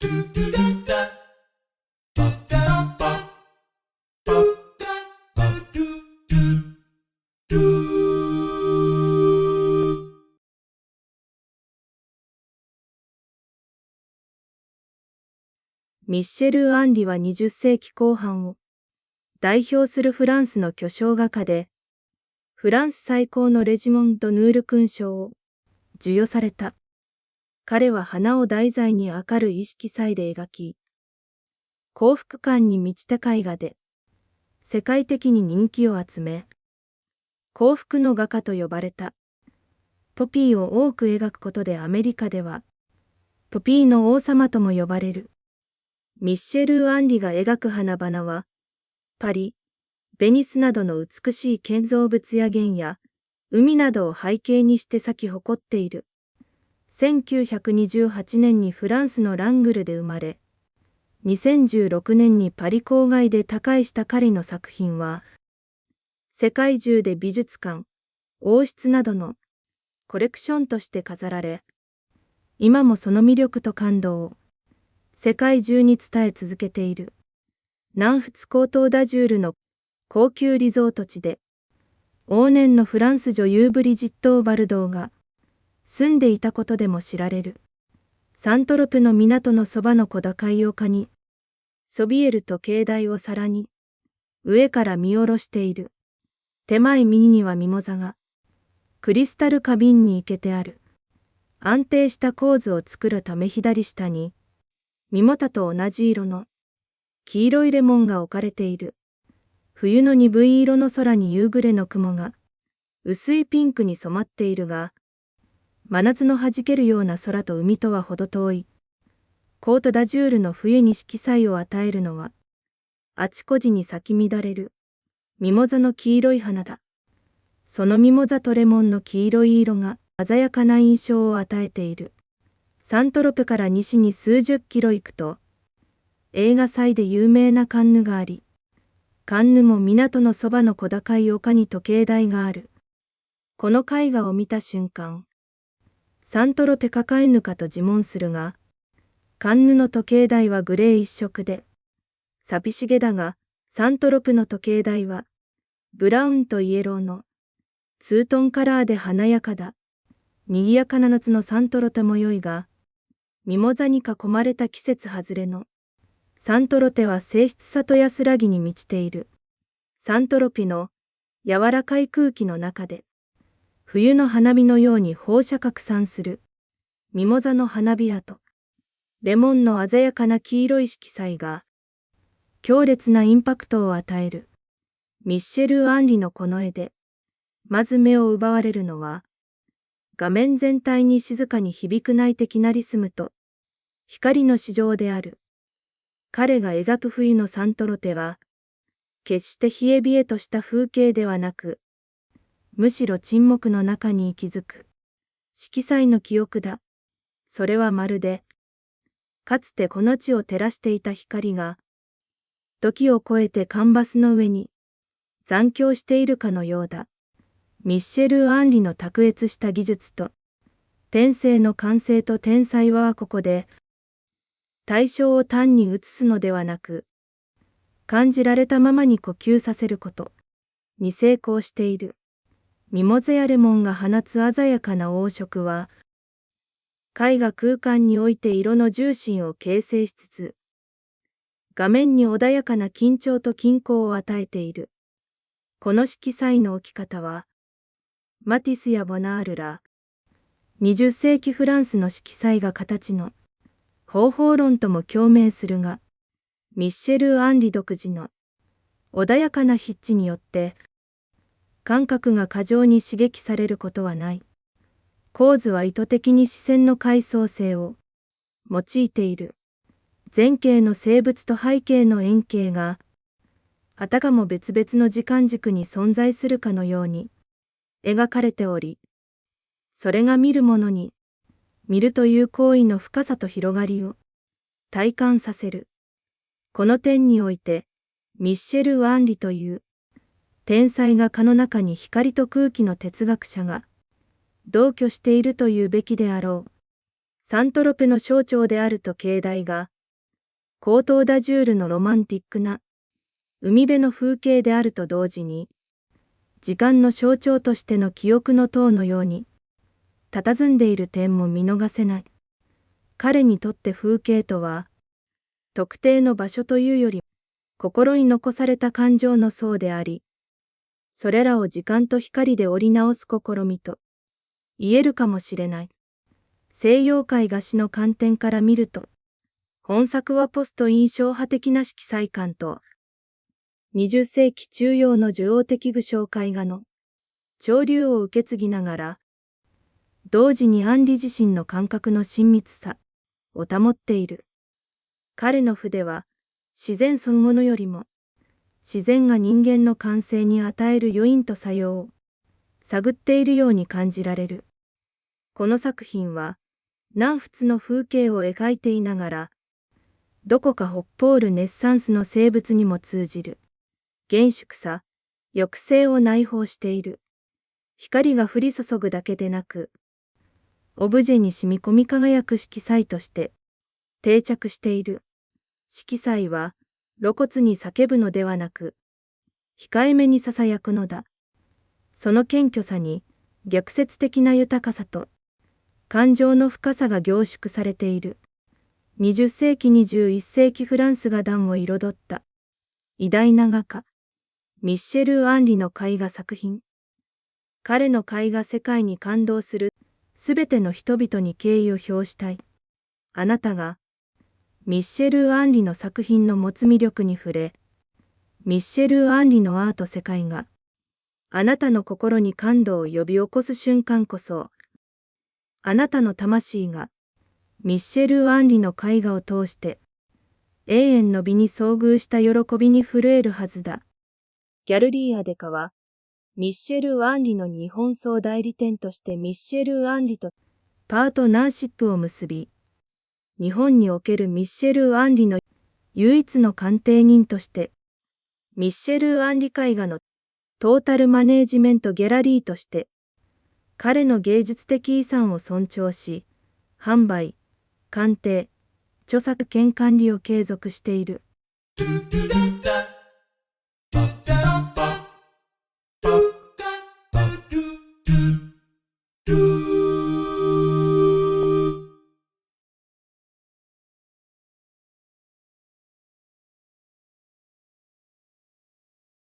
ミッシェル・アンリは20世紀後半を代表するフランスの巨匠画家で、フランス最高のレジモンド・ヌール勲章を授与された。彼は花を題材に明るい色彩で描き、幸福感に満ちた絵画で世界的に人気を集め、幸福の画家と呼ばれた。ポピーを多く描くことでアメリカでは、ポピーの王様とも呼ばれる。ミッシェル・アンリが描く花々は、パリ、ベニスなどの美しい建造物や原野、海などを背景にして咲き誇っている。1928年にフランスのラングルで生まれ、2016年にパリ郊外で他界した彼の作品は、世界中で美術館、王室などのコレクションとして飾られ、今もその魅力と感動を世界中に伝え続けている。南仏コートダジュールの高級リゾート地で、往年のフランス女優ブリジット・バルドーが住んでいたことでも知られる。サントロプの港のそばの小高い丘に、そびえる時計台をさらに、上から見下ろしている。手前右にはミモザが、クリスタル花瓶に生けてある。安定した構図を作るため左下に、ミモタと同じ色の黄色いレモンが置かれている。冬の鈍い色の空に夕暮れの雲が薄いピンクに染まっているが、真夏の弾けるような空と海とはほど遠い。コートダジュールの冬に色彩を与えるのは、あちこちに咲き乱れるミモザの黄色い花だ。そのミモザとレモンの黄色い色が鮮やかな印象を与えている。サントロペから西に数十キロ行くと、映画祭で有名なカンヌがあり、カンヌも港のそばの小高い丘に時計台がある。この絵画を見た瞬間、サントロペかカンヌかと自問するが、カンヌの時計台はグレー一色で、寂しげだが、サントロペの時計台は、ブラウンとイエローのツートンカラーで華やかだ。賑やかな夏のサントロペも良いが、ミモザに囲まれた季節外れのサントロペは静謐さと安らぎに満ちている。サントロペの柔らかい空気の中で、冬の花火のように放射拡散するミモザの花火跡、レモンの鮮やかな黄色い色彩が強烈なインパクトを与える。ミッシェル・アンリのこの絵で、まず目を奪われるのは、画面全体に静かに響く内的なリスムと光の市場である。彼が描く冬のサントロペは、決して冷え冷えとした風景ではなく、むしろ沈黙の中に息づく色彩の記憶だ。それはまるで、かつてこの地を照らしていた光が、時を超えてカンバスの上に残響しているかのようだ。ミッシェル・アンリの卓越した技術と、天性の感性と天才はここで、対象を単に映すのではなく、感じられたままに呼吸させることに成功している。ミモザやレモンが放つ鮮やかな黄色は、絵画空間において色の重心を形成しつつ、画面に穏やかな緊張と均衡を与えている。この色彩の置き方は、マティスやボナールら、20世紀フランスの色彩が形の方法論とも共鳴するが、ミッシェル・アンリ独自の穏やかな筆致によって、感覚が過剰に刺激されることはない。構図は意図的に視線の階層性を用いている。前景の静物と背景の円形が、あたかも別々の時間軸に存在するかのように描かれており、それが見る者に、見るという行為の深さと広がりを体感させる。この点において、ミッシェル・アンリという天才画家の中に光と空気の哲学者が同居しているというべきであろう。サントロペの象徴である時計台がコートダジュールのロマンティックな海辺の風景であると同時に、時間の象徴としての記憶の塔のように、佇んでいる点も見逃せない。彼にとって風景とは、特定の場所というより、心に残された感情の層であり、それらを時間と光で織り直す試みと言えるかもしれない。西洋絵画史の観点から見ると、本作はポスト印象派的な色彩感と、20世紀中葉の受容的具象絵画の潮流を受け継ぎながら、同時にアンリ自身の感覚の親密さを保っている。彼の筆は、自然そのものよりも、自然が人間の感性に与える余韻と作用を探っているように感じられる。この作品は、南仏の風景を描いていながら、どこか北方ルネッサンスの生物にも通じる、厳粛さ、抑制を内包している。光が降り注ぐだけでなく、オブジェに染み込み輝く色彩として定着している。色彩は露骨に叫ぶのではなく、控えめに囁くのだ。その謙虚さに逆説的な豊かさと感情の深さが凝縮されている。20世紀21世紀フランスが壇を彩った偉大な画家、ミッシェル・アンリの絵画作品。彼の絵画世界に感動するすべての人々に敬意を表したい。あなたがミッシェル・アンリの作品の持つ魅力に触れ、ミッシェル・アンリのアート世界があなたの心に感動を呼び起こす瞬間こそ、あなたの魂がミッシェル・アンリの絵画を通して永遠の美に遭遇した喜びに震えるはずだ。ギャルリー・アデカはミッシェル・アンリの日本総代理店としてミッシェル・アンリとパートナーシップを結び、日本におけるミッシェル・アンリの唯一の鑑定人として、ミッシェル・アンリ絵画のトータルマネージメントギャラリーとして、彼の芸術的遺産を尊重し、販売、鑑定、著作権管理を継続している。